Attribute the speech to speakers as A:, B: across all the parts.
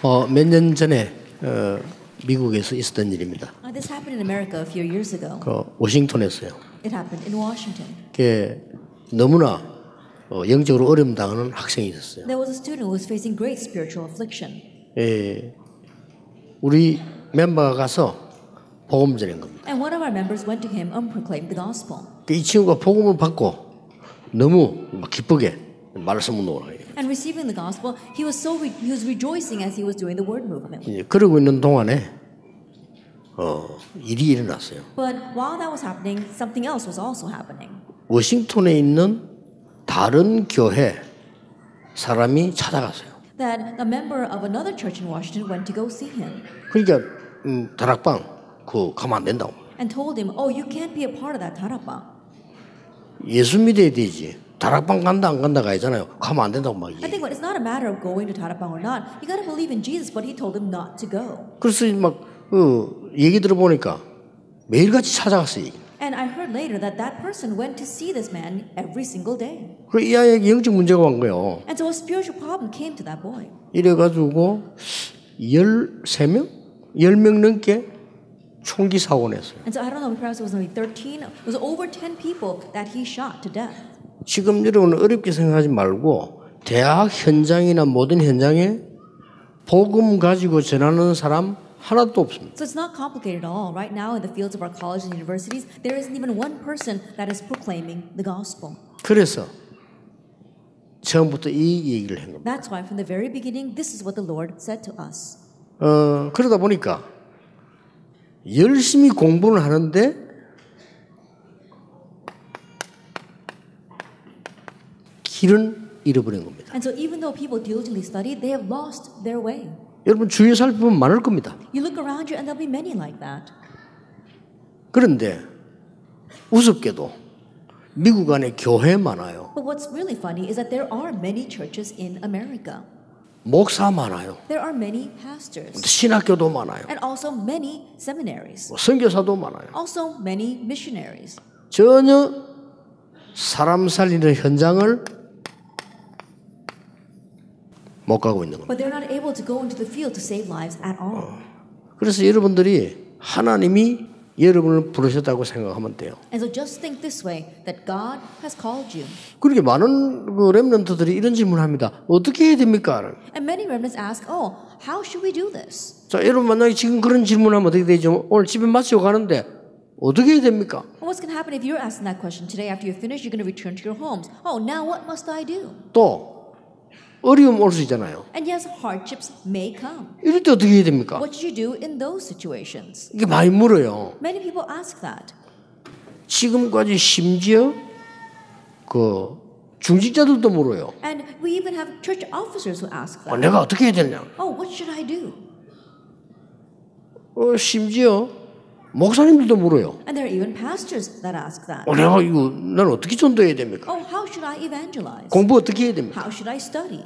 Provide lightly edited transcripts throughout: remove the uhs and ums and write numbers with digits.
A: 몇 년 전에 미국에서 있었던 일입니다.
B: This happened in America a few years ago.
A: 워싱턴에서요.
B: It happened in Washington.
A: 너무나 영적으로 어려움 당하는 학생이 있었어요.
B: There was a student who was facing great spiritual affliction.
A: 우리 멤버가 가서 복음 전한 겁니다.
B: And one of our members went to him and proclaimed the gospel.
A: 이 친구가 복음을 받고 너무 기쁘게 말씀 운동을 해요.
B: And receiving the gospel, he was rejoicing as he was doing the word movement.
A: 그러고 있는 동안에 일이 일어났어요.
B: But while that was happening, something else was also happening.
A: 워싱턴에 있는 다른 교회 사람이 찾아갔어요.
B: That a member of another church in Washington went to go see him.
A: 그러니까 다락방 가면 안 된다고.
B: And told him, "Oh, you can't be a part of that 다락방."
A: 예수 믿어야 되지. 다락방 간다 안 간다 가잖아요. 가면 안 된다고 막.
B: I think it's not a matter of going to 다락방 or not. You got to believe in Jesus, but he told him not to go.
A: 그래서 막 얘기 들어보니까 매일같이 찾아갔어요.
B: And I heard later that that person went to see this man every single day.
A: 이 아이에게 영적 문제가 온 거예요.
B: And so a spiritual problem came to that boy.
A: 이래가지고 13명? 10명 넘게 총기 사고 냈어요.
B: And so I don't know, perhaps it was only 13. It was over 10 people that he shot to death.
A: 지금 여러분은 어렵게 생각하지 말고 대학 현장이나 모든 현장에 복음 가지고 전하는 사람 하나도 없습니다.
B: So it's not complicated at all. Right now in the fields of our colleges and universities, there isn't even one person that is proclaiming the gospel.
A: 그래서 처음부터 이 얘기를 한 겁니다.
B: That's why from the very beginning, this is what the Lord said to us.
A: 그러다 보니까 열심히 공부를 하는데 길은 잃어버린 겁니다.
B: And so even though people diligently studied, they have lost their way.
A: 여러분 주위에 살펴보면 많을 겁니다.
B: You look around you and there'll be many like that.
A: 그런데 우습게도 미국 안에 교회 많아요.
B: But what's really funny is that there are many churches in America.
A: 목사 많아요.
B: There are many pastors.
A: 신학교도 많아요.
B: And also many seminaries.
A: 선교사도 많아요.
B: Also many missionaries.
A: 전혀 사람 살리는 현장을 못 가고 있는 겁니다.
B: But they're not able to go into the field to save lives at all.
A: 그래서 여러분들이 하나님이 여러분을 부르셨다고 생각하면 돼요.
B: And so just think this way, that God has called you.
A: 그렇게 많은 렘넌트들이 이런 질문을 합니다. 어떻게 해야 됩니까?
B: And many remnants ask, "Oh, how should we do this?"
A: 자, 여러분 만약에 지금 그런 질문하면 어떻게 되죠? 오늘 집에 마치고 가는데 어떻게 해야 됩니까?
B: Well, what's going to happen if you're asking that question today after you finish? You're going to return to your homes. Oh, now what must I do?
A: 또 어려움 올 수 있잖아요.
B: And yes, hardships may come.
A: 이럴 때 어떻게 해야 됩니까?
B: What should you do in those situations?
A: 이게 많이 물어요.
B: Many people ask that.
A: 지금까지 심지어 중직자들도 물어요.
B: And we even have church officers who ask that.
A: 내가 어떻게 해야 되냐?
B: Oh, what should I do?
A: 심지어 목사님들도 물어요.
B: And there are even pastors that ask that.
A: 난 어떻게 전도해야 됩니까?
B: Oh, how should I evangelize?
A: 공부 어떻게 해야 됩니까?
B: How should I study?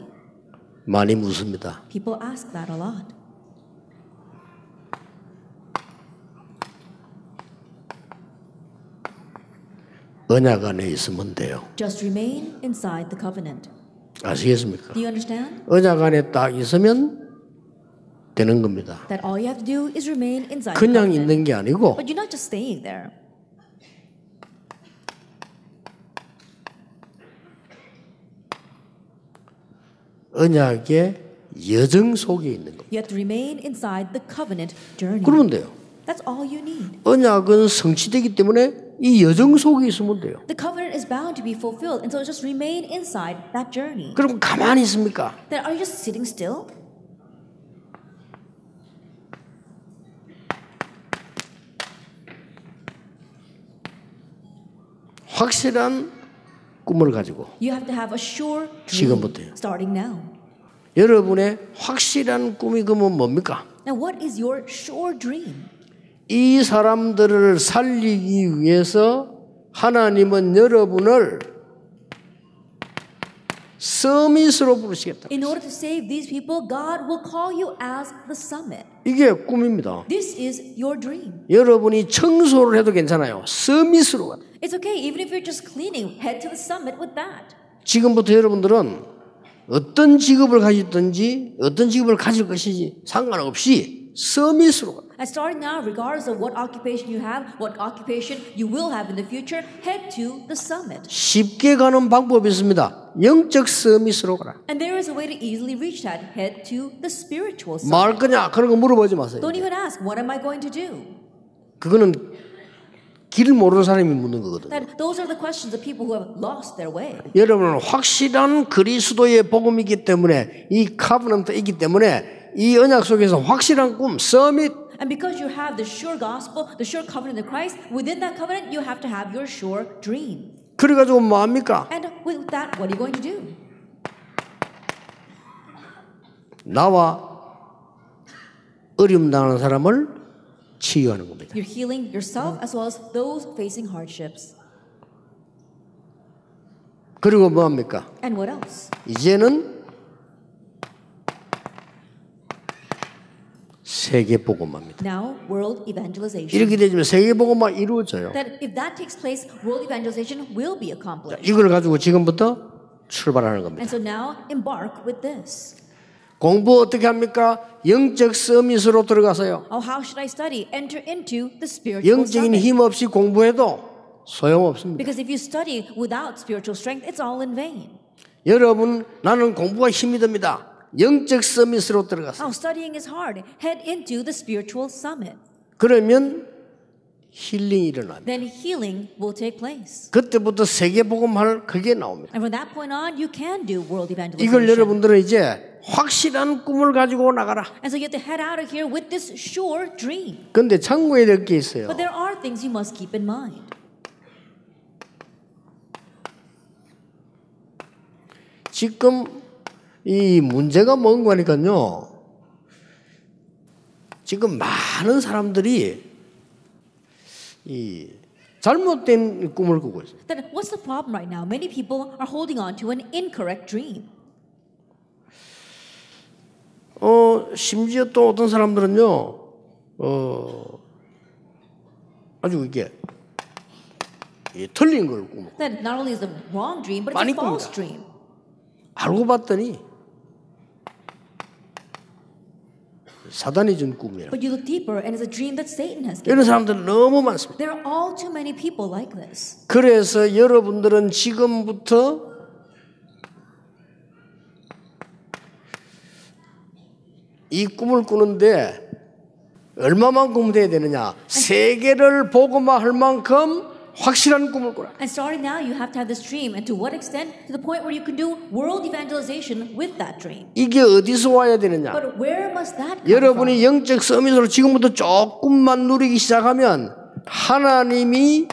A: 많이 묻습니다.
B: People ask that a lot.
A: 언약 안에 있으면 돼요.
B: Just remain inside the covenant.
A: 아시겠습니까?
B: Do you understand?
A: 언약 안에 딱 있으면 되는 겁니다.
B: That all you have to do is remain inside the
A: 그냥
B: covenant.
A: 있는 게 아니고
B: But you're not just staying there.
A: 언약의 여정 속에 있는 겁니다.
B: You have to remain inside the covenant journey.
A: 그러면 돼요.
B: That's all you need.
A: 언약은 성취되기 때문에 이 여정 속에 있으면 돼요.
B: The covenant is bound to be fulfilled, and so just remain inside that journey.
A: 그럼 가만히 있습니까?
B: Then are you just sitting still?
A: 확실한 꿈을 가지고
B: You have to have a sure dream
A: 지금부터요.
B: starting now.
A: 여러분의 확실한 꿈이 그러면 뭡니까?
B: Now, what is your sure dream?
A: 이 사람들을 살리기 위해서 하나님은 여러분을 서밋으로 부르시겠다.
B: In order to save these people, God will call you as the summit.
A: 이게 꿈입니다.
B: This is your dream.
A: 여러분이 청소를 해도 괜찮아요. 서밋으로 가요.
B: It's okay, even if you're just cleaning, head to the summit with that.
A: 지금부터 여러분들은 어떤 직업을 가졌든지 어떤 직업을 가질 것인지 상관없이 서밋으로 가라.
B: And starting now, regardless of what occupation you have, what occupation you will have in the future, head to the summit.
A: 쉽게 가는 방법이 있습니다. 영적 서밋으로 가라.
B: And there is a way to easily reach that. Head to the spiritual summit.
A: 뭐 할 거냐? 그런 거 물어보지 마세요.
B: Don't even ask, what am I going to do?
A: 그거는 길을 모르는 사람이 묻는 거거든요.
B: That those are the questions of people who have lost their way.
A: 여러분은 확실한 그리스도의 복음이기 때문에 이 카브넌트이기 때문에 이 언약 속에서 확실한 꿈, 서밋.
B: And because you have the sure gospel, the sure covenant of Christ, within that covenant you have to have your sure dream.
A: 그래가지고 뭐 합니까?
B: And with that, what are you going to do?
A: 나와 어려움 당하는 사람을 치유하는 겁니다.
B: You're healing yourself as well as those facing hardships.
A: 그리고 뭐 합니까?
B: And what else?
A: 이제는 세계복음화입니다.
B: Now, world evangelization.
A: 이렇게 되면 세계복음화 이루어져요.
B: That if that takes place, world evangelization will be accomplished.
A: 이걸 가지고 지금부터 출발하는 겁니다.
B: And so now, embark with this.
A: 공부 어떻게 합니까? 영적 서밋으로 들어가서요.
B: Oh, how should I study? Enter into the spiritual
A: 영적인
B: summit.
A: 힘 없이 공부해도 소용없습니다.
B: Because if you study without spiritual strength, it's all in vain.
A: 여러분, 나는 공부가 힘이 듭니다. 영적 서밋으로 들어가서.
B: Oh, studying is hard. Head into the spiritual summit.
A: 그러면 힐링이 일어납니다.
B: Then healing will take place.
A: 그때부터 세계복음할 그게 나옵니다.
B: And from that point on, you can do world
A: 이걸
B: evangelization.
A: 여러분들은 이제 확실한 꿈을 가지고 나가라.
B: And so you have to head out of here with this sure dream.
A: 근데 참고해야 될 게 있어요.
B: But there are things you must keep in mind.
A: 지금 이 문제가 뭔가 하니까요. 지금 많은 사람들이 이 잘못된 꿈을 꾸고 있어요.
B: Then what's the problem right now? Many people are holding on to an incorrect dream.
A: 심지어 또 어떤 사람들은요, 아주 이게 틀린 걸 꾸고
B: Then not only is the wrong dream, but it's
A: 많이
B: a false
A: 꿉니다.
B: dream.
A: 알고 봤더니 사단이 준 꿈이라.
B: But you look deeper, and it's a dream that Satan has given.
A: 이런 사람들 너무 많습니다.
B: There are all too many people like this.
A: 그래서 여러분들은 지금부터 이 꿈을 꾸는데 얼마만큼 돼야 되느냐? 세계를 복음화할 만큼 확실한 꿈을 꾸라.
B: And starting now, you have to have this dream. And to what extent? To the point where you can do world evangelization with that dream.
A: 이게 어디서 와야 되느냐?
B: But where must that come
A: 여러분이
B: from?
A: 영적 서밋으로 지금부터 조금만 누리기 시작하면 하나님이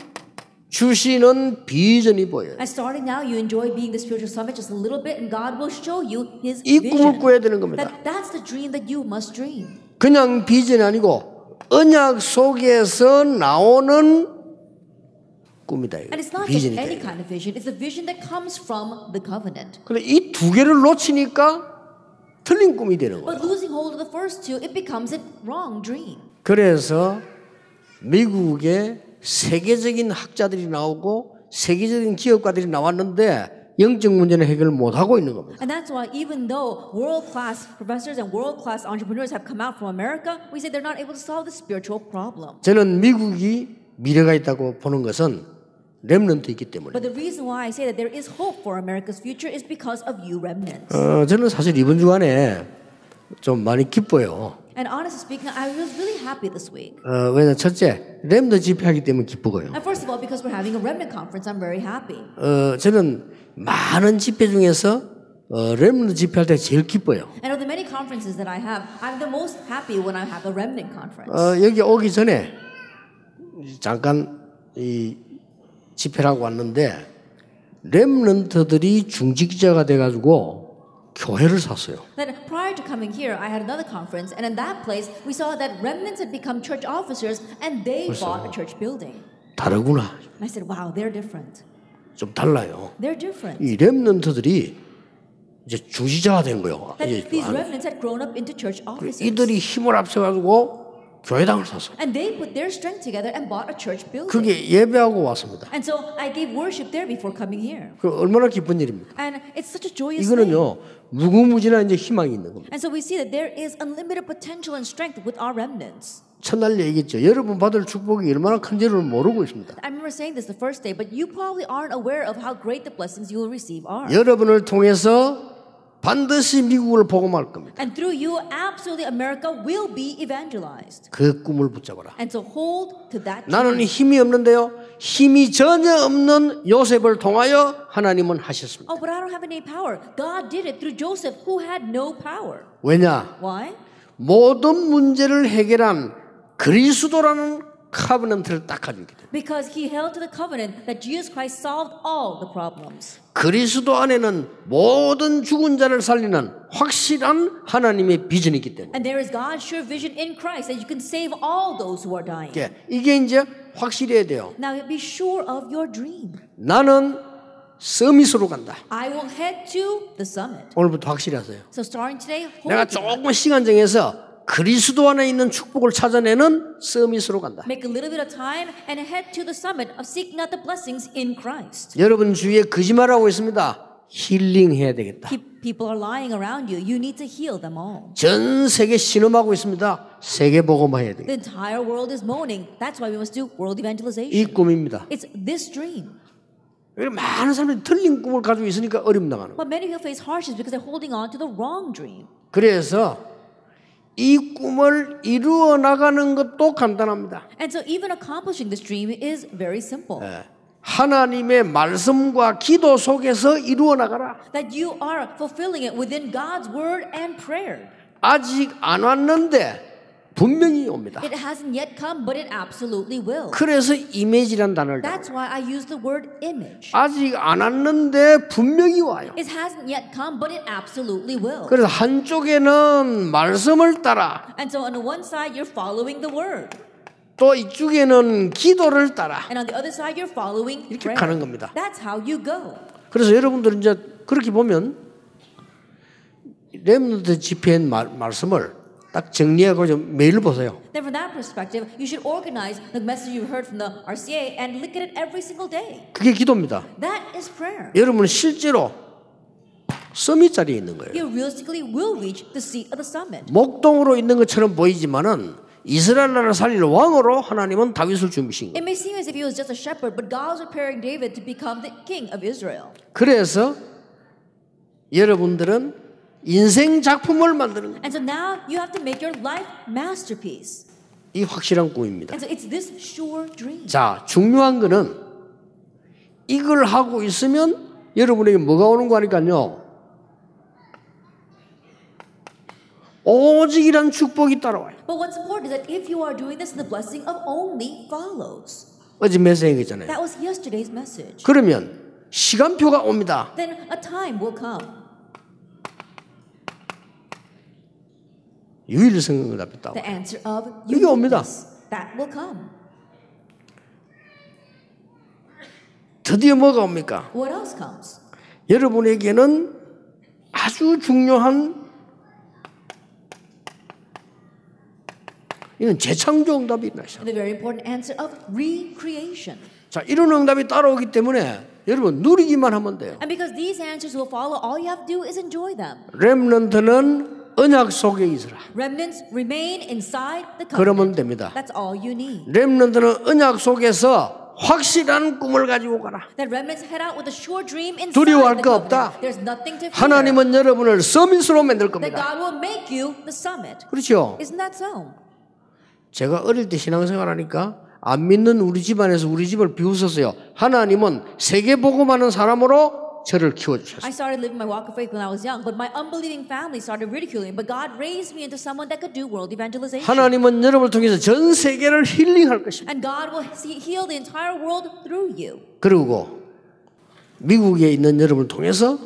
A: 주시는 비전이 보여요.
B: And starting now, you enjoy being the spiritual summit just a little bit, and God will show you His
A: 이 꿈을
B: vision.
A: 꿔야 되는 겁니다.
B: That's the dream that you must dream.
A: 그냥 비전이 아니고 언약 속에서 나오는 꿈이다.
B: And it's not just
A: 비전이다.
B: any kind of vision. It's a vision that comes from the covenant.
A: 근데 이 두 개를 놓치니까 틀린 꿈이 되는 거예요.
B: But losing hold of the first two, it becomes a wrong dream.
A: 그래서 미국에 세계적인 학자들이 나오고 세계적인 기업가들이 나왔는데 영적 문제는 해결을 못하고 있는 겁니다.
B: And that's why even though world-class professors and world-class entrepreneurs have come out from America, we say they're not able to solve the spiritual problem.
A: 저는 미국이 미래가 있다고 보는 것은 렘넌트 있기 때문에.
B: But the reason why I say that there is hope for America's future is because of you remnants.
A: 저는 사실 이번 주간에 좀 많이 기뻐요.
B: And honestly speaking, I was really happy this week.
A: 왜냐 첫째 렘넌트 집회하기 때문에 기쁘고요.
B: And first of all, because we're having a remnant conference, I'm very happy.
A: 저는 많은 집회 중에서 렘넌트 집회할 때 제일 기뻐요.
B: And of the many conferences that I have, I'm the most happy when I have a remnant conference.
A: 여기 오기 전에 잠깐 이 집회를 하고 왔는데 렘넌트들이 중직자가 돼가지고 교회를 샀어요.
B: Then prior to coming here, I had another conference, and in that place, we saw that remnants had become church officers, and they bought a church building.
A: 다르구나.
B: And I said, wow, they're different.
A: 좀 달라요.
B: They're different.
A: 이 렘넌트들이 이제 중직자가 된 거예요.
B: That these remnants had grown up into church officers.
A: 이들이 힘을 합쳐가지고 교회당을 샀어요.
B: And they put their strength together and bought a church building.
A: 그게 예배하고 왔습니다.
B: And so I gave worship there before coming here.
A: 그 얼마나 기쁜 일입니까?
B: And it's such a joyous thing.
A: 이거는요 무궁무진한 이제 희망이 있는 겁니다.
B: And so we see that there is unlimited potential and strength with our remnants.
A: 첫날 얘기했죠. 여러분 받을 축복이 얼마나 큰지를 모르고 있습니다.
B: I remember saying this the first day, but you probably aren't aware of how great the blessings you will receive are.
A: 여러분을 통해서 반드시 미국을 복음할 겁니다.
B: And through you, absolutely America will be evangelized.
A: 그 꿈을 붙잡아라.
B: And so hold to that.
A: 나는 힘이 없는데요. 힘이 전혀 없는 요셉을 통하여 하나님은 하셨습니다.
B: Oh, but I don't have any power. God did it through Joseph, who had no power.
A: 왜냐?
B: Why?
A: 모든 문제를 해결한 그리스도라는 커버넌트를 딱 가지고 있기 때문에.
B: Because he held to the covenant that Jesus Christ solved all the problems.
A: 그리스도 안에는 모든 죽은 자를 살리는 확실한 하나님의 비전이 있기 때문에.
B: And there is God's sure vision in Christ that you can save all those who are dying.
A: 이게 이제 확실해야 돼요.
B: Now be sure of your dream.
A: 나는 서밋으로 간다.
B: I will head to the summit.
A: 오늘부터 확실히 하세요.
B: So starting today, hold
A: 내가
B: to that.
A: 조금 시간 정해서 그리스도 안에 있는 축복을 찾아내는 서밋으로 간다.
B: Make a little bit of time and head to the summit of seeking out the blessings in Christ.
A: 여러분 주위에 거짓말하고 있습니다. 힐링해야 되겠다.
B: People are lying around you. You need to heal them all.
A: 전 세계 신음하고 있습니다. 세계 복음화해야 되겠다.
B: The entire world is moaning. That's why we must do world evangelization.
A: 이 꿈입니다.
B: It's this dream.
A: 많은 사람들이 틀린 꿈을 가지고 있으니까 어려움 당하는 거예요.
B: But many people face hardships because they're holding on to the wrong dream.
A: 그래서 이 꿈을 이루어 나가는 것도 간단합니다.
B: And so even accomplishing this dream is very simple.
A: 하나님의 말씀과 기도 속에서 이루어 나가라.
B: That you are fulfilling it within God's word and prayer.
A: 아직 안 왔는데 분명히 옵니다.
B: It hasn't yet come, but it absolutely will.
A: 그래서 이미지란 단어를
B: That's why I use the word image.
A: 아직 안 왔는데 분명히 와요.
B: It hasn't yet come, but it absolutely will.
A: 그래서 한쪽에는 말씀을 따라
B: And so on the one side, you're following the word.
A: 또 이쪽에는 기도를 따라
B: And on the other side, you're following
A: 이렇게
B: prayer.
A: 가는 겁니다.
B: That's how you go.
A: 그래서 여러분들은 이제 그렇게 보면 렘넌트 집회의 말씀을 딱 정리하고 좀 매일 보세요.
B: Then from that perspective, you should organize the message you heard from the RCA and look at it every single day.
A: 그게 기도입니다.
B: That is prayer.
A: 여러분은 실제로 서밋 자리에 있는 거예요.
B: You realistically will reach the seat of the summit.
A: 목동으로 있는 것처럼 보이지만은 이스라엘 나라를 살릴 왕으로 하나님은 다윗을 준비신 거예요.
B: It may seem as if he was just a shepherd, but God was preparing David to become the king of Israel.
A: 그래서 여러분들은 인생 작품을 만드는 거예요.
B: And so now you have to make your life masterpiece.
A: 이 확실한 꿈입니다.
B: And so it's this sure dream.
A: 자, 중요한 거는 이걸 하고 있으면 여러분에게 뭐가 오는 거 하니까요. 오직이란 축복이 따라와요.
B: But what's important is that if you are doing this, the blessing of only follows.
A: 어제 메시지잖아요.
B: That was yesterday's message.
A: 그러면 시간표가 옵니다.
B: Then a time will come.
A: 유일성을 답했다.
B: The answer of
A: 이게 옵니다.
B: uniqueness. That will come.
A: 드디어 뭐가 옵니까?
B: What else comes?
A: 여러분에게는 아주 중요한 이건 재창조 응답이 나셔.
B: The very important answer of recreation.
A: 자, 이런 응답이 따라오기 때문에 여러분 누리기만 하면 돼요.
B: And because these answers will follow, all you have to do is enjoy them.
A: 렘넌트는 언약 속에 있으라.
B: Remnants remain inside the
A: 그러면
B: covenant.
A: 됩니다.
B: That's all you need.
A: 렘넌트는 언약 속에서 확실한 꿈을 가지고 가라.
B: That remnants head out with a sure dream inside
A: 두려워할
B: the
A: 거
B: covenant.
A: 없다.
B: There's nothing to fear.
A: 하나님은 여러분을 서밋으로 만들
B: That
A: 겁니다.
B: God will make you the summit.
A: 그렇죠?
B: Isn't that so?
A: 제가 어릴 때 신앙생활하니까 안 믿는 우리 집안에서 우리 집을 비웃었어요. 하나님은 세계 복음하는 사람으로 저를 키워주셨어요.
B: I started living my walk of faith when I was young, but my unbelieving family started ridiculing. But God raised me into someone that could do world evangelization.
A: 하나님은 여러분을 통해서 전 세계를 힐링할 것입니다.
B: And God will heal the entire world through you.
A: 그리고 미국에 있는 여러분을 통해서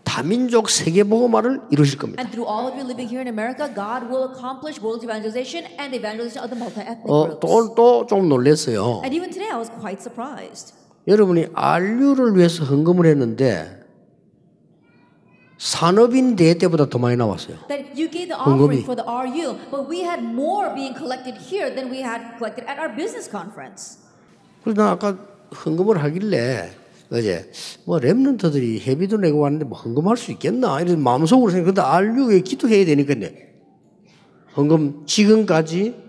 A: 다민족 세계복음화를 이루실 겁니다.
B: And through all of you living here in America, God will accomplish world evangelization and evangelization of the multi-ethnic groups.
A: 또 좀 놀랐어요.
B: And even today, I was quite surprised.
A: 여러분이 RU를 위해서 헌금을 했는데 산업인 대회 때보다 더 많이 나왔어요.
B: That you gave the
A: 헌금이.
B: offering for the RU, but we had more being collected here than we had collected at our business conference.
A: 그래서 나 아까 헌금을 하길래 어제 뭐 렘넌트들이 회비도 내고 왔는데 뭐 헌금할 수 있겠나 이런 마음속으로 생각했는데 RU에 기도해야 되니까요. 헌금 지금까지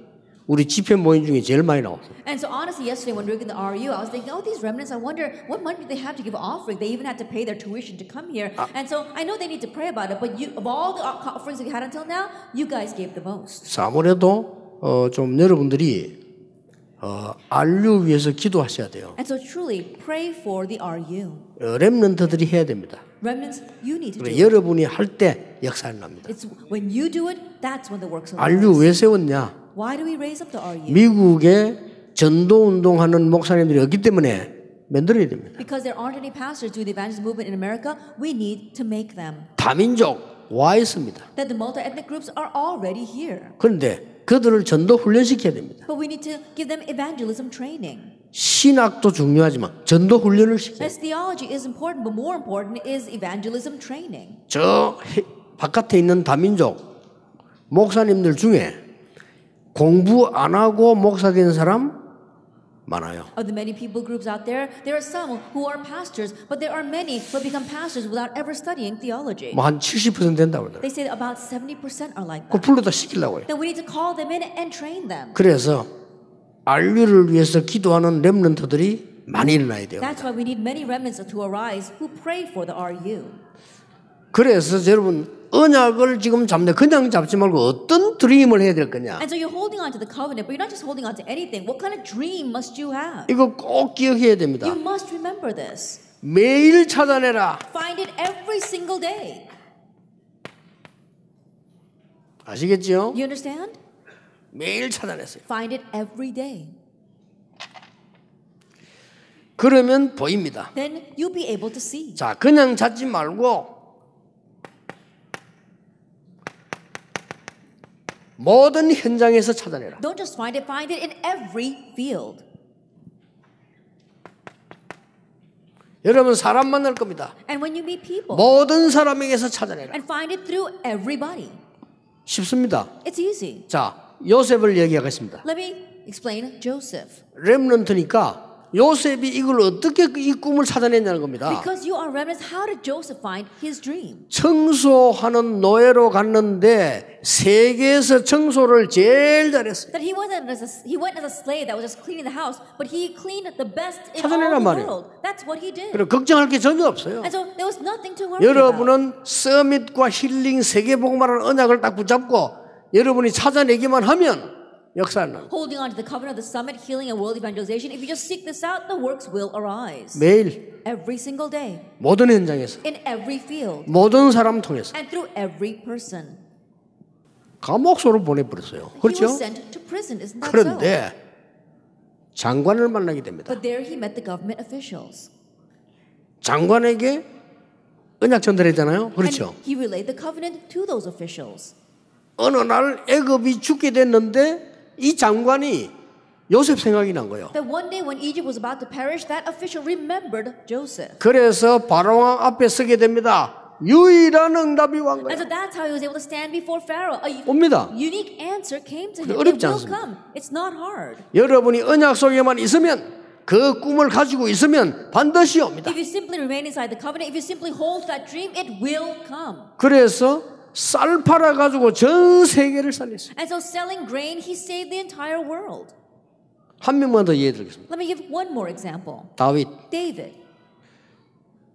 A: 우리 집회 모임 중에 제일 많이 나왔어요.
B: And so honestly, yesterday when we were in the RU, I was thinking, oh, these remnants, I wonder what money do they have to give an offering? They even had to pay their tuition to come here. And so I know they need to pray about it, but you, of all the offerings we had until now, you guys gave the most.
A: 아무래도 좀 여러분들이 RU 위해서 기도하셔야 돼요.
B: And so truly, pray for the RU.
A: 렘넌트들이 해야 됩니다.
B: Remnants, you need to do it.
A: 여러분이 할 때 역사를 납니다.
B: It's when you do it, that's when the works will
A: RU
B: rise.
A: 왜 세웠냐?
B: Why do we raise up the RU?
A: 미국에 전도 운동하는 목사님들이 없기 때문에 만들어야 됩니다.
B: Because there aren't any pastors doing the evangelism movement in America, we need to make them.
A: 다민족 와 있습니다.
B: That the multi-ethnic groups are already here.
A: 그런데 그들을 전도 훈련시켜야 됩니다.
B: But we need to give them evangelism training.
A: 신학도 중요하지만 전도 훈련을 시켜야
B: As theology is important, but more important is evangelism training.
A: 저 바깥에 있는 다민족 목사님들 중에 공부 안 하고 목사 된 사람 많아요.
B: Of the many people groups out there, there are some who are pastors, but there are many who have become pastors without ever studying theology.
A: 뭐 한 70% 된다고 그러더라고요.
B: They say that about 70% are like
A: 그
B: that.
A: 불러다 시키려고 해요.
B: Then we need to call them in and train them.
A: 그래서 RU를 위해서 기도하는 렘넌트들이 많이 일어나야 돼요.
B: That's why we need many remnants to arise who pray for the RU.
A: 그래서 여러분 언약을 지금 잡는데 그냥 잡지 말고 어떤 드림을 해야 될 거냐?
B: And so you're holding on to the covenant, but you're not just holding on to anything. What kind of dream must you have?
A: 이거 꼭 기억해야 됩니다.
B: You must remember this.
A: 매일 찾아내라.
B: Find it every single day.
A: 아시겠죠?
B: You understand?
A: 매일 찾아냈어요.
B: Find it every day.
A: 그러면 보입니다.
B: Then you'll be able to see.
A: 자, 그냥 찾지 말고 모든 현장에서 찾아내라.
B: Don't just find it in every field.
A: 여러분 사람 만날 겁니다.
B: And when you meet people,
A: 모든 사람에게서 찾아내라.
B: and find it through everybody.
A: 쉽습니다.
B: It's easy.
A: 자, 요셉을 얘기하겠습니다.
B: Let me explain Joseph.
A: 렘넌트니까 요셉이 이걸 어떻게 이 꿈을 찾아냈냐는 겁니다.
B: Because you are remnants, how did Joseph find his dream?
A: 청소하는 노예로 갔는데 세계에서 청소를 제일 잘했어요.
B: That he went as a slave that was just cleaning the house, but he cleaned the best in all
A: 찾아내란
B: the
A: 말이에요.
B: world. That's what he did.
A: 그리고 걱정할 게 전혀 없어요.
B: And so there was nothing to worry about.
A: 여러분은 서밋과 힐링 세계복음화라는 언약을 딱 붙잡고 여러분이 찾아내기만 하면 역사를 납니다.
B: Holding on to the covenant of the summit, healing and world evangelization, if you just seek this out, the works will arise.
A: 매일
B: Every single day,
A: 모든 현장에서
B: in every field,
A: 모든 사람 통해서
B: and through every person.
A: 감옥소로 보내버렸어요.
B: He
A: 그렇죠?
B: was sent to prison, isn't that so?
A: 그런데 장관을 만나게 됩니다.
B: But there he met the government officials.
A: 장관에게 언약 전달했잖아요. 그렇죠?
B: And he relayed the covenant to those officials.
A: 어느 날 애굽이 죽게 됐는데 이 장관이 요셉 생각이 난 거예요.
B: That one day when Egypt was about to perish, that official remembered Joseph.
A: 그래서 바로왕 앞에 서게 됩니다. 유일한 응답이 온
B: And
A: 거예요.
B: so that's how he was able to stand before Pharaoh. A
A: 옵니다.
B: unique answer came to him.
A: 어렵지
B: It will
A: 않습니다.
B: come. It's not hard.
A: 여러분이 언약 속에만 있으면 그 꿈을 가지고 있으면 반드시 옵니다.
B: If you simply remain inside the covenant, if you simply hold that dream, it will come.
A: 그래서 쌀 팔아가지고 전 세계를 살렸어요.
B: And so selling grain, he saved the entire world.
A: 한 명만 더 예드리겠습니다.
B: Let me give one more example.
A: 다윗
B: David.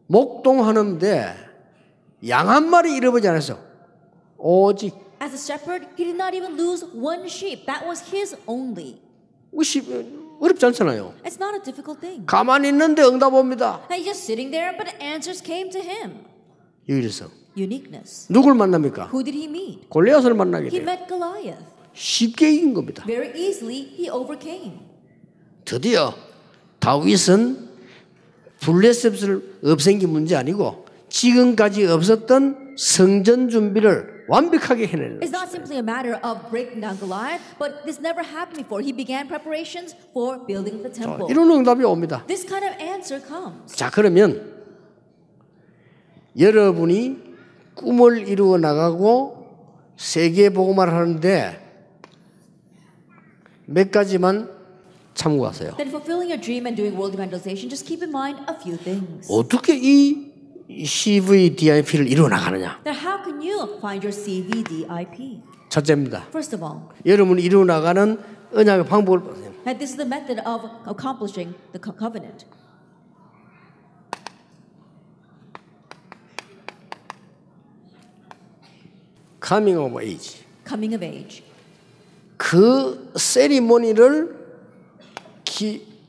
A: 목동하는데 양 한 마리 잃어버리지 않았어요. 오직
B: As a shepherd, he did not even lose one sheep. That was his only.
A: 어렵지 않잖아요.
B: It's not a difficult thing.
A: 가만히 있는데 응답 옵니다.
B: And he's just sitting there, but answers came to him.
A: 유일성.
B: Uniqueness.
A: 누굴 만납니까?
B: Who did he meet?
A: 골리앗을 만나게
B: He
A: 돼요.
B: met Goliath.
A: 쉽게 이긴 겁니다.
B: Very easily, he overcame.
A: 드디어 다윗은 블레셋을 없앤 게 문제 아니고 지금까지 없었던 성전 준비를 완벽하게 해내는
B: It's not simply a matter of breaking down Goliath, but this never happened before. He began preparations for building the temple.
A: 이런 응답이 옵니다.
B: This kind of answer comes.
A: 자, 그러면 여러분이 꿈을 이루어 나가고 세계 복음화를 하는데 몇 가지만 참고하세요.
B: Then fulfilling your dream and doing world evangelization, just keep in mind a few things.
A: 어떻게 이 CVDIP를 이루어 나가느냐?
B: Then how can you find your CVDIP?
A: 첫째입니다.
B: First of all,
A: 여러분이 이루어 나가는 언약의 방법을 보세요.
B: that this is the method of accomplishing the covenant.
A: Coming of age.
B: Coming of age.
A: 그 세리머니를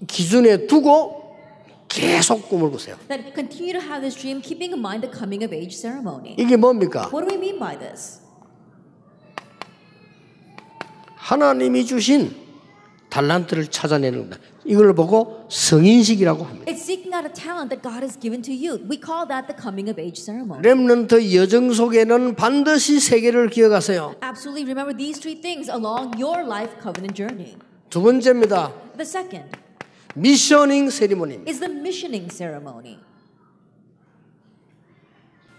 A: 기준에 두고 계속 꿈을 꾸세요.
B: That continue to have this dream, keeping in mind the coming of age ceremony.
A: 이게 뭡니까?
B: What do we mean by this?
A: 하나님이 주신 달란트를 찾아내는 겁니다. 이걸 보고 성인식이라고 합니다.
B: It's seeking out a talent that God has given to you. We call that the coming of age ceremony.
A: 렘넌트 여정 속에는 반드시 세 개를 기억하세요.
B: Absolutely remember these three things along your life covenant journey.
A: 두 번째입니다.
B: The second
A: 미셔닝 세리머니입니다.
B: is the missioning ceremony.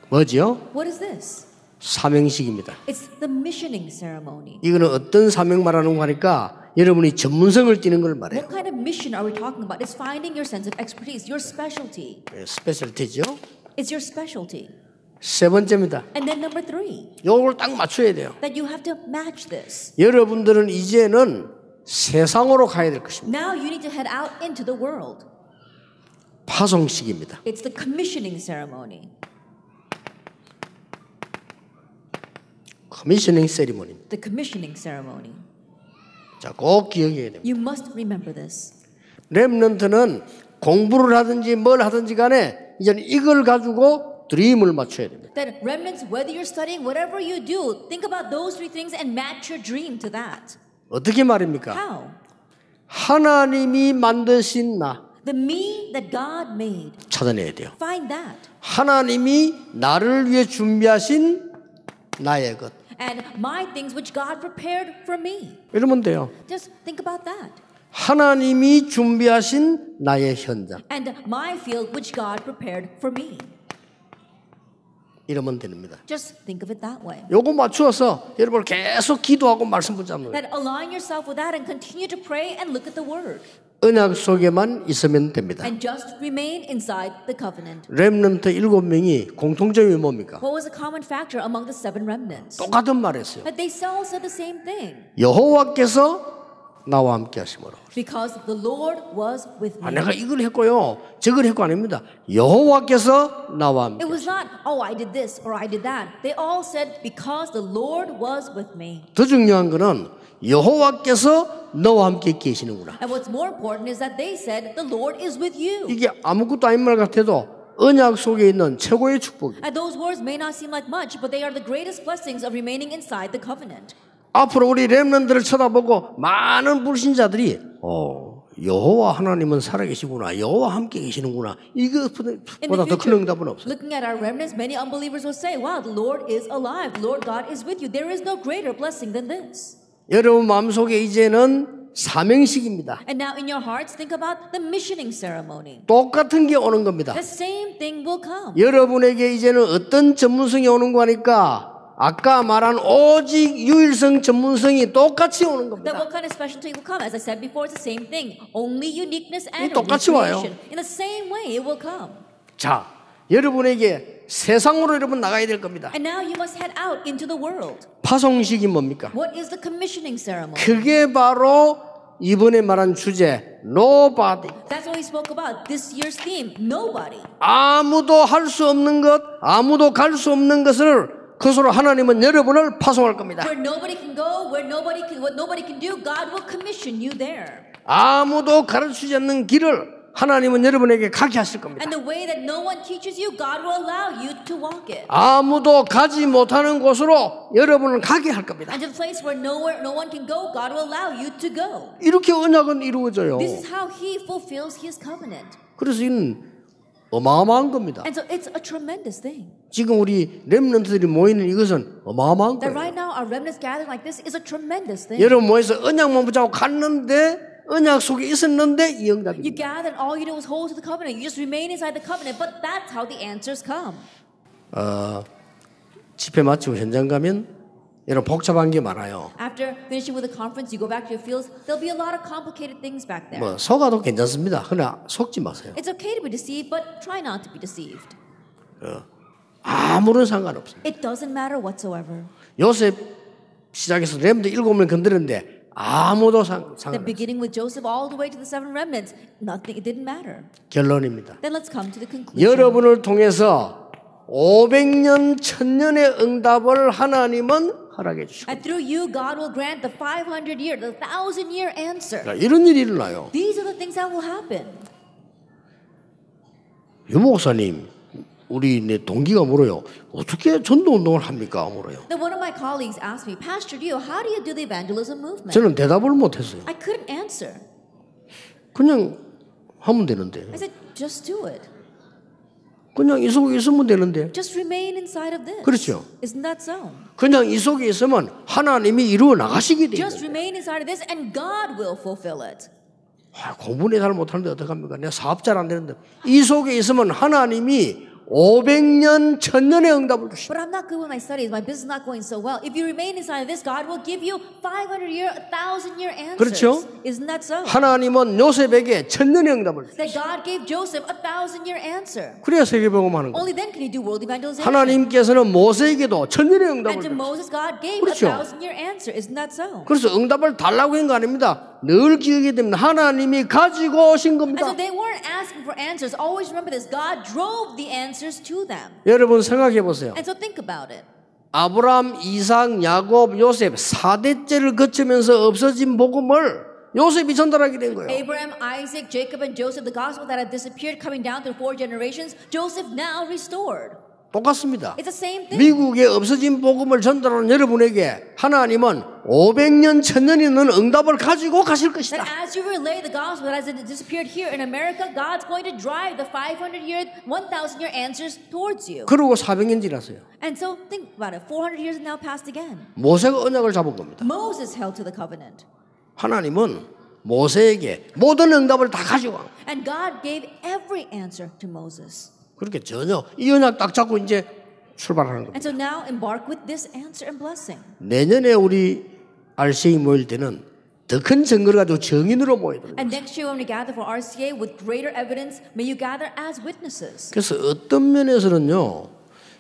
A: 뭐지요?
B: What is this?
A: 사명식입니다.
B: It's the missioning ceremony.
A: 이거는 어떤 사명 말하는 거 하니까 여러분이 전문성을 띠는 걸 말해요.
B: What kind of mission are we talking about? It's finding your sense of expertise, your specialty.
A: 스페셜티죠.
B: It's your specialty.
A: 세 번째입니다.
B: And then number three,
A: 요걸 딱 맞춰야 돼요.
B: that you have to match this.
A: 여러분들은 이제는 세상으로 가야 될 것입니다.
B: Now you need to head out into the world.
A: 파송식입니다.
B: It's the commissioning ceremony.
A: 커미셔닝 세리머니입니다.
B: The commissioning ceremony.
A: 자, 꼭 기억해야 됩니다.
B: You must remember this.
A: 렘넌트는 공부를 하든지 뭘 하든지 간에 이제는 이걸 가지고 드림을 맞춰야 됩니다.
B: That remnants, whether you're studying, whatever you do, think about those three things and match your dream to that.
A: 어떻게 말입니까?
B: How?
A: 하나님이 만드신 나
B: The me that God made.
A: 찾아내야 돼요.
B: Find that.
A: 하나님이 나를 위해 준비하신 나의 것.
B: And my things which God prepared for me.
A: 이러면 돼요.
B: Just think about that.
A: 하나님이 준비하신 나의 현장.
B: And my field which God prepared for me.
A: 이러면 됩니다.
B: Just think of it that way.
A: 요거 맞추어서 여러분 계속 기도하고 말씀 붙잡는 거예요.
B: That align yourself with that and continue to pray and look at the word.
A: 언약 속에만 있으면 됩니다.
B: And just remain inside the covenant.
A: 렘넌트 7명이 공통점이 뭡니까?
B: What was a common factor among the seven remnants?
A: 똑같은 말했어요.
B: That they all said the same thing.
A: 여호와께서 나와 함께 하심으로.
B: Because the Lord was with me.
A: 내가 이걸 했고요. 저걸 했고 아닙니다. 여호와께서 나와 함께.
B: It was not, oh, I did this or I did that. They all said, because the Lord was with me.
A: 더 중요한 거는 여호와께서 너와 함께 계시는구나.
B: And what's more important is that they said, the Lord is with you.
A: 이게 아무것도 아닌 말 같아도 언약 속에 있는 최고의 축복이에요.
B: And those words may not seem like much, but they are the greatest blessings of remaining inside the covenant.
A: 앞으로 우리 렘넌트를 쳐다보고 많은 불신자들이 여호와 하나님은 살아계시구나. 여호와 함께 계시는구나. 이것보다 더 큰 응답은 없어요.
B: Looking at our remnants, many unbelievers will say, wow, the Lord is alive. The Lord God is with you. There is no greater blessing than this.
A: 여러분 마음속에 이제는 사명식입니다.
B: And now in your hearts, think about the missioning ceremony.
A: 똑같은 게 오는 겁니다.
B: The same thing will come.
A: 여러분에게 이제는 어떤 전문성이 오는 거니까 아까 말한 오직 유일성 전문성이 똑같이 오는
B: That
A: 겁니다.
B: what kind of specialty will come? As I said before, it's the same thing. Only uniqueness and
A: 똑같이 와요.
B: recreation. In the same way, it will come.
A: 자, 여러분에게 세상으로 여러분 나가야 될 겁니다.
B: And now you must head out into the world.
A: 파송식이 뭡니까?
B: What is the commissioning ceremony?
A: 그게 바로 이번에 말한 주제 Nobody.
B: That's what we spoke about. This year's theme, nobody.
A: 아무도 할 수 없는 것, 아무도 갈 수 없는 것을 그것으로 하나님은 여러분을 파송할 겁니다.
B: Where nobody can go, where what nobody can do, God will commission you there.
A: 아무도 가르치지 않는 길을 하나님은 여러분에게 가게 하실 겁니다.
B: And the way that no one teaches you, God will allow you to walk it.
A: 아무도 가지 못하는 곳으로 여러분을 가게 할 겁니다.
B: And to the place where no one can go, God will allow you to go.
A: 이렇게 언약은 이루어져요.
B: This is how He fulfills His covenant.
A: 그래서 이는 어마어마한 겁니다.
B: And so it's a tremendous thing.
A: 지금 우리 렘넌트들이 모이는 이것은 어마어마한
B: That
A: 거예요.
B: right now our remnants gathering like this is a tremendous thing.
A: 여러분 모여서 언약만 붙잡고 갔는데 언약 속에 있었는데 이
B: You
A: 응답입니다.
B: gathered, all you did was hold to the covenant. You just remain inside the covenant, but that's how the answers come.
A: 집회 마치고 현장 가면 이런 복잡한 게 많아요.
B: After finishing with the conference, you go back to your fields. There'll be a lot of complicated things back there.
A: 뭐 속아도 괜찮습니다. 그러나 속지 마세요.
B: It's okay to be deceived, but try not to be deceived.
A: 아무런 상관없습니다.
B: It doesn't matter whatsoever.
A: 요셉 시작해서 렘드 7명 건드렸는데 아무도
B: The
A: 상관없습니다.
B: beginning with Joseph all the way to the 7 remnants, nothing. It didn't matter.
A: 결론입니다.
B: Then let's come to the conclusion.
A: 여러분을 통해서 500년, 1000년의 응답을 하나님은 허락해 주시고
B: And through you, God will grant the 500-year, the 1,000-year answer.
A: 이런 일이 일어나요.
B: These are the things that will happen.
A: 유 목사님, 우리 내 동기가 물어요. 어떻게 전도 운동을 합니까? 물어요.
B: Then one of my colleagues asked me, Pastor Dio, how do you do the evangelism movement?
A: 저는 대답을 못했어요.
B: I couldn't answer.
A: 그냥 하면 되는데,
B: I said, just do it.
A: 그냥 이 속에 있으면 되는데,
B: Just remain inside of this.
A: 그렇죠.
B: Isn't that so?
A: 그냥 이 속에 있으면 하나님이 이루어 나가시게 돼요.
B: Just remain inside of this and God will fulfill it.
A: 공부는 잘 못하는데 어떡합니까? 내가 사업 잘 안 되는데 이 속에 있으면 하나님이 500년, 1000년의 응답을 주십니다.
B: But I'm not good with my studies. My business is not going so well. If you remain inside of this, God will give you 500-year, 1,000-year answers.
A: 그렇죠?
B: Isn't that so?
A: 하나님은 요셉에게 1000년의 응답을 주십니다.
B: That God gave Joseph a 1,000-year answer.
A: 그래야 세계복음하는 거예요.
B: Only then can he do world evangelization.
A: 하나님께서는 모세에게도 1000년의 응답을
B: And to
A: 주십니다.
B: Moses, God gave
A: 그렇죠.
B: a 1,000-year answer. Isn't that so?
A: 그래서 응답을 달라고 한 거 아닙니다. 늘 기억해야 됩니다. 하나님이 가지고 오신
B: And
A: 겁니다.
B: so they weren't asking for answers. Always remember this. God drove the answers to them.
A: 여러분 생각해 보세요.
B: And so think about it.
A: 아브라함, 이삭, 야곱, 요셉 4대째를 거치면서 없어진 복음을 요셉이 전달하게 된 거예요.
B: Abraham, Isaac, Jacob, and Joseph, the gospel that had disappeared coming down through 4 generations, Joseph now restored.
A: 똑같습니다.
B: It's the same thing.
A: 미국에 없어진 복음을 전달하는 여러분에게 하나님은 500년, 1000년이 있는 응답을 가지고 가실 것이다.
B: That as you relay the gospel that has disappeared here in America, God's going to drive the 500-year, 1,000-year answers towards you.
A: 그리고 400년 지났어요.
B: And so think about it. 400 years have now passed again.
A: 모세가 언약을 잡은 겁니다.
B: Moses held to the covenant.
A: 하나님은 모세에게 모든 응답을 다 가지고 간 거예요.
B: And God gave every answer to Moses.
A: 그렇게 전혀 이 언약 딱 잡고 이제 출발하는 겁니다.
B: And so now embark with this answer and blessing.
A: 내년에 우리 RCA 모일 때는 더 큰 증거를 가지고 증인으로 모여야 됩니다.
B: And next year when we gather for RCA with greater evidence, may you gather as witnesses.
A: 그래서 어떤 면에서는요,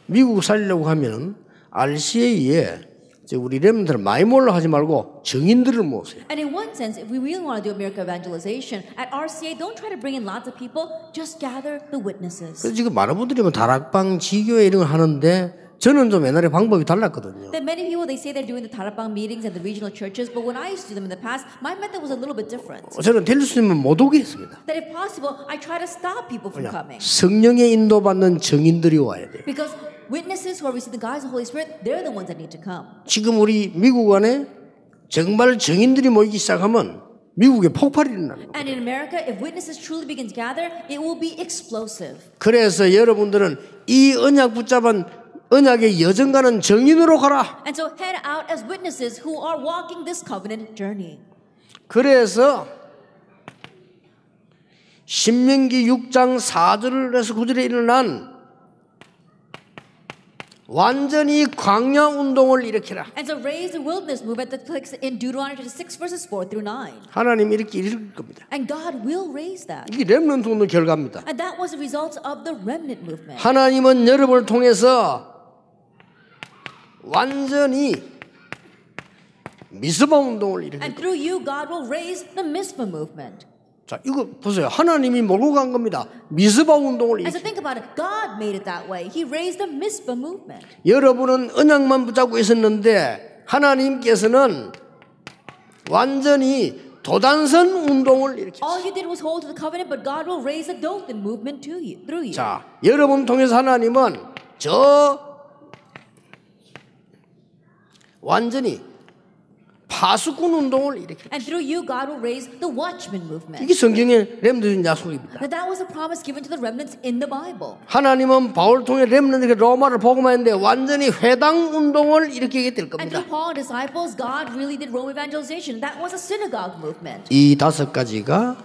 A: 미국 살려고 하면 RCA에 우리 렘들을 많이 몰라 하지 말고 증인들을 모으세요.
B: And in one sense, if we really want to do America evangelization, at RCA, don't try to bring in lots of people, just gather the witnesses.
A: 그래서 지금 많은 분들이 뭐 다락방, 지교회 이런 거 하는데 저는 좀 옛날에 방법이 달랐거든요.
B: That many people, they say they're doing the Tarapang meetings at the regional churches, but when I used to do them in the past, my method was a little bit different.
A: 저는 될 수 있으면 못 오게 했습니다.
B: That if possible, I try to stop people from coming.
A: 성령의 인도받는 증인들이 와야 돼요.
B: Because witnesses who are receiving the guidance of the Holy Spirit, they're the ones that need to come.
A: 지금 우리 미국 안에 정말 증인들이 모이기 시작하면 미국에 폭발이 일어나는 거예요.
B: And in America, if witnesses truly begin to gather, it will be explosive.
A: 그래서 여러분들은 이 언약 붙잡은 언약의 여정 가는 증인으로 가라.
B: And so head out as witnesses who are walking this covenant journey.
A: 그래서 신명기 6장 4절에서 9절에 일어난 완전히 광야 운동을 일으키라.
B: And so raise the wilderness movement that takes in Deuteronomy 6 verses 4 through 9.
A: 하나님이 이렇게 일으킬 겁니다.
B: And God will raise that.
A: 이게 렘넌트 운동 결과입니다.
B: And that was the result of the remnant movement.
A: 하나님은 여러분을 통해서 완전히 미스바 운동을 일으킬
B: And
A: 겁니다.
B: through you, God will raise the Mizpah movement.
A: 자, 이거 보세요. 하나님이 몰고 간 겁니다. 미스바 운동을
B: And so
A: 일으킬.
B: think about it. God made it that way. He raised the Mizpah movement.
A: 여러분은 언약만 붙잡고 있었는데 하나님께서는 완전히 도단선 운동을 일으켰어요.
B: All you did was hold to the covenant, but God will raise the Dothan movement to you, through you.
A: 자, 여러분 통해서 하나님은 저 완전히 파수꾼 운동을 일으켰어요.
B: And through you, God will raise the Watchman movement.
A: 이게 성경의 렘넌트 약속입니다.
B: That was a promise given to the remnants in the Bible.
A: 하나님은 바울 통해 렘넌트에게 로마를 복음하는데 완전히 회당 운동을 일으키게 될
B: And
A: 겁니다.
B: through Paul and disciples, God really did Rome evangelization. That was a synagogue movement.
A: 이 5가지가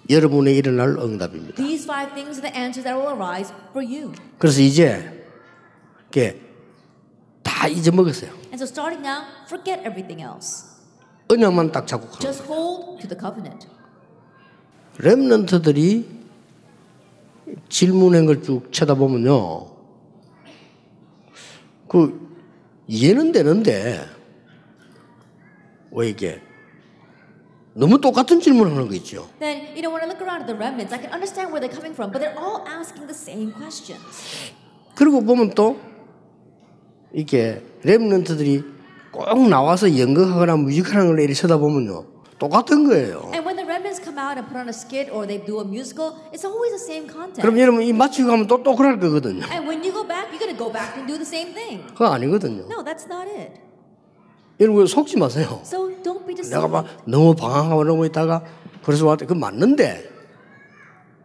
A: 여러분의 일어날 응답입니다.
B: These 5 things are the answers that will arise for you.
A: 그래서 이제 이렇게 다 잊어먹었어요.
B: And so starting now, forget everything else.
A: 언약만 딱 잡고 가는 거예요.
B: Just hold to the covenant.
A: 렘넌트들이 질문한 걸 쭉 쳐다보면요, 그 이해는 되는데 왜 이게 너무 똑같은 질문하는 거 있죠.
B: Then, when I look around at the remnants, I can understand where they're coming from, but they're all asking the same questions.
A: 그리고 보면 또 이게 렘넌트들이 꼭 나와서 연극하거나 뮤지컬하는 걸 이렇게 쳐다보면요, 똑같은 거예요.
B: And when the remnants come out and put on a skit or they do a musical, it's always the same content.
A: 그럼 여러분 이 맞추고 가면 또 그럴 거거든요.
B: And when you go back, you're going to go back and do the same thing.
A: 그거 아니거든요.
B: No, that's not it.
A: 여러분 속지 마세요.
B: So don't be deceived.
A: 내가 막 너무 방황하고 너무 있다가 그래서 왔다. 그건 맞는데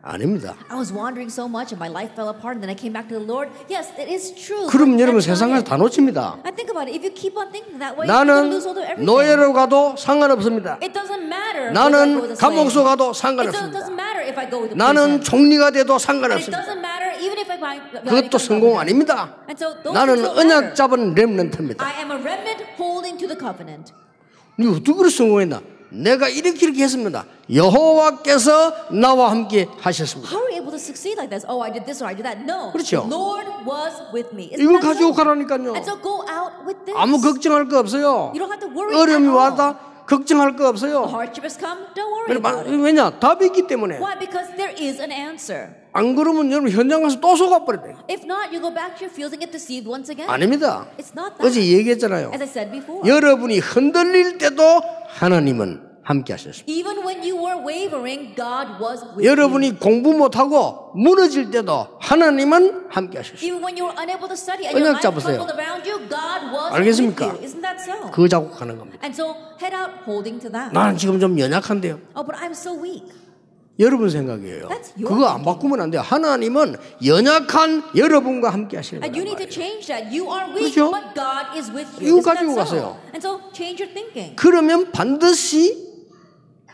A: 아닙니다.
B: I was wandering so much and my life fell apart and then I came back to the Lord. Yes, it is true.
A: 그럼
B: but
A: 여러분
B: that's not
A: 세상에서
B: it.
A: 다 놓칩니다.
B: I think about it. If you keep on thinking that way, you're going
A: 나는
B: to lose hold of everything.
A: 노예로 가도 상관없습니다.
B: It doesn't matter.
A: 나는
B: whether I go as a
A: 감옥 속
B: slave.
A: 가도
B: It
A: 상관없습니다.
B: doesn't matter if I go with a
A: 나는
B: prison.
A: 총리가 돼도
B: And it
A: 상관없습니다.
B: doesn't matter even if I
A: 그것도 성공 아닙니다.
B: And so those
A: 나는
B: things don't
A: 언약
B: matter.
A: 잡은 렘넌트입니다.
B: I am a remnant holding to the covenant.
A: 니 어떻게 그렇게 성공했나? 내가 이렇게 했습니다. 여호와께서 나와 함께 하셨습니다.
B: How are you able to succeed like this? Oh, I did this or I did that. No.
A: 그렇죠.
B: The Lord was with me. Isn't
A: 이거
B: that
A: 가지고
B: so?
A: 가라니까요.
B: And so go out with this.
A: 아무 걱정할 거 없어요.
B: You don't have to worry
A: 어려움이
B: at all.
A: 와다 걱정할 거
B: The
A: 없어요.
B: hardship has come. Don't worry about it.
A: 왜냐? 답이 있기 때문에.
B: Why? Because there is an answer.
A: 안 그러면 여러분 현장 가서 또 속아버려요.
B: If not, you go back to your fields and get deceived once again.
A: 아닙니다.
B: It's not that.
A: 어제 얘기했잖아요.
B: As I said before.
A: 여러분이 흔들릴 때도 하나님은 함께 하셨습니다.
B: Even when you were wavering, God was with you.
A: 여러분이 공부 못하고 무너질 때도 하나님은 함께 하셨습니다.
B: Even when you were unable to study and your
A: 언약
B: life
A: 잡으세요.
B: crumbled around you, God was
A: 알겠습니까?
B: with you. Isn't that so?
A: 그거 잡고 가는 겁니다.
B: And so head out holding to that.
A: 나는 지금 좀 연약한데요.
B: Oh, but I'm so weak.
A: 여러분 생각이에요.
B: That's your
A: 그거 안 바꾸면 안 돼요. 하나님은 연약한 여러분과 함께 하시는
B: And you
A: 거란
B: need to
A: 말이에요.
B: change that. You are weak,
A: 그렇죠?
B: but God is with you.
A: 이거
B: Isn't that
A: 가지고
B: so?
A: 가세요.
B: And so change your thinking.
A: 그러면 반드시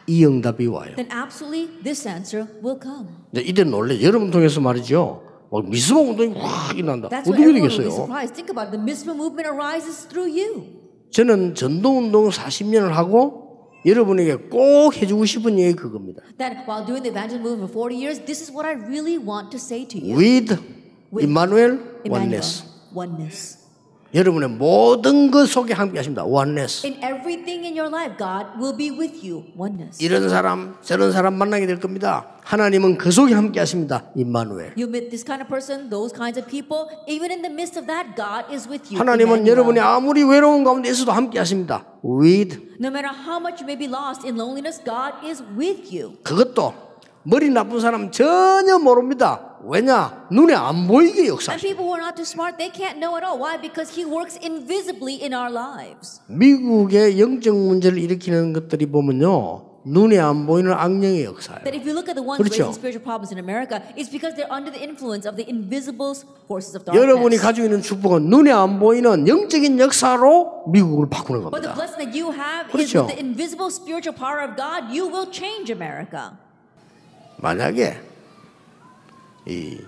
A: 이 응답이 와요.
B: Then absolutely this answer will come.
A: 이때 놀래. 여러분 통해서 말이죠. 미스바 운동이 확 일어난다.
B: That's what
A: 어떻게
B: everyone will be
A: 되겠어요?
B: surprised. Think about it. The Misra movement arises through you.
A: 저는 전도운동 40년을 하고 여러분에게 꼭 해주고 싶은 얘기 그겁니다.
B: That while doing the evangelism movement for 40 years, this is what I really want to say to you.
A: With Emmanuel
B: Emmanuel,
A: Oneness.
B: oneness.
A: 여러분의 모든 것 속에 함께 하십니다. Oneness.
B: In everything in your life, God will be with you. Oneness.
A: 이런 사람 저런 사람 만나게 될 겁니다. 하나님은 그 속에 함께 하십니다. 임마누엘.
B: You meet this kind of person, those kinds of people. Even in the midst of that, God is with you.
A: 하나님은
B: Emmanuel.
A: 여러분이 아무리 외로운 가운데 있어도 함께 하십니다. With.
B: No matter how much you may be lost in loneliness, God is with you.
A: 그것도 머리 나쁜 사람 전혀 모릅니다. 왜냐? 눈에 안 보이게
B: And
A: 역사하십니다.
B: people who are not too smart, they can't know at all. Why? Because He works invisibly in our lives.
A: 미국의 영적 문제를 일으키는 것들이 보면요. 눈에 안 보이는 악령의 역사예요.
B: That if you look at the ones
A: 그렇죠.
B: raising spiritual problems in America, it's because they're under the influence of the invisible forces of
A: 여러분이
B: darkness.
A: 가지고 있는 축복은 눈에 안 보이는 영적인 역사로 미국을 바꾸는
B: But the
A: 겁니다.
B: blessing that you have is
A: 그렇죠.
B: with the invisible spiritual power of God, you will change America.
A: 만약에 이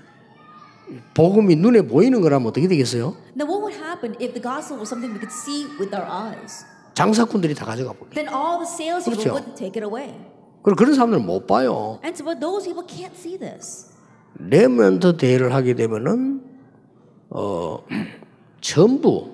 A: 복음이 눈에 보이는 거라면 어떻게 되겠어요?
B: Now, what would happen if the gospel was something we could see with our eyes?
A: 장사꾼들이 다 가져가 버려요.
B: Then all the salespeople
A: 그렇죠.
B: would take it away.
A: 그리고 그런 사람들은 못 봐요.
B: And so, but those people can't see this.
A: 렘넌트 대회를 하게 되면은 전부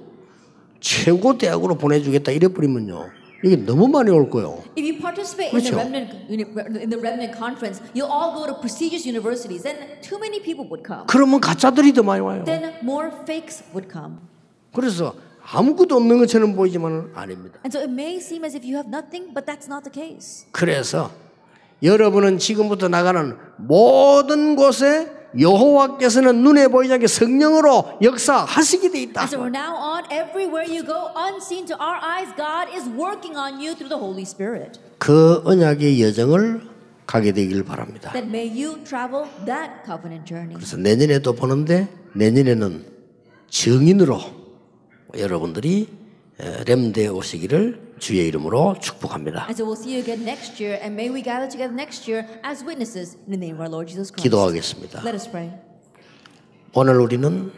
A: 최고 대학으로 보내주겠다 이래 버리면요. 이게 너무 많이 올 거예요.
B: If you participate
A: 그렇죠.
B: in the remnant conference, you'll all go to prestigious universities. Then too many people would come.
A: 그러면 가짜들이 더 많이 와요.
B: Then more fakes would come.
A: 그래서 아무것도 없는 것처럼 보이지만 아닙니다.
B: And so it may seem as if you have nothing, but that's not the case.
A: 그래서 여러분은 지금부터 나가는 모든 곳에 여호와께서는 눈에 보이지 않게 성령으로 역사하시게 돼 있다.
B: And so from now on, everywhere you go, unseen to our eyes, God is working on you through the Holy Spirit.
A: 그 언약의 여정을 가게 되길 바랍니다.
B: That may you travel that covenant journey.
A: 그래서 내년에도 보는데 내년에는 증인으로 여러분들이 렘대에 오시기를 주의 이름으로 축복합니다.
B: And so we'll see you again next year, and may we gather together next year as witnesses in the name of our Lord Jesus Christ.
A: 기도하겠습니다.
B: Let us pray.
A: 오늘 우리는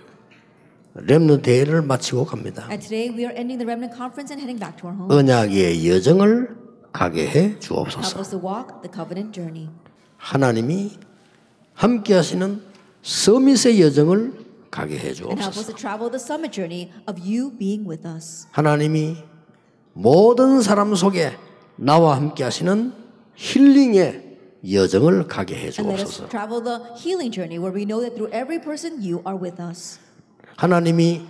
A: 렘넌트 대회를 마치고 갑니다.
B: And today we are ending the remnant conference and heading back to our home.
A: 언약의 여정을 가게 해
B: Help
A: 주옵소서.
B: us to walk the covenant journey.
A: 하나님이 함께 하시는 서밋의 여정을 가게 해
B: And help us
A: 주옵소서.
B: to travel the summit journey of you being with us.
A: 하나님이 모든 사람 속에 나와 함께 하시는 힐링의 여정을 가게 해
B: And let us
A: 주옵소서.
B: travel the healing journey where we know that through every person you are with us.
A: 하나님이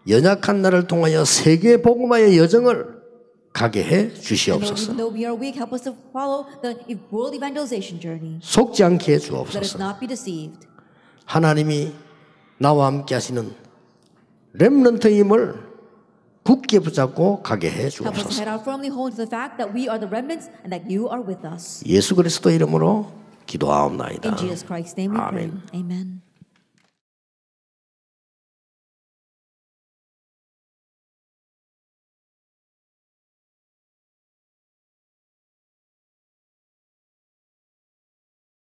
A: 연약한 나를 통하여 세계 복음화의 여정을 가게 해
B: And Lord,
A: 주시옵소서.
B: even though we are weak, help us to follow the world evangelization journey.
A: 속지 않게 해
B: Let us
A: 주옵소서.
B: not be deceived.
A: 하나님이 나와 함께 하시는 렘넌트의 힘을 굳게 붙잡고 가게 해
B: Help us to
A: 주옵소서.
B: head out firmly hold to the fact that we are the remnants and that you are with us.
A: 예수 그리스도 이름으로 기도하옵나이다.
B: In Jesus Christ's name we pray.
A: 아멘.
B: Amen.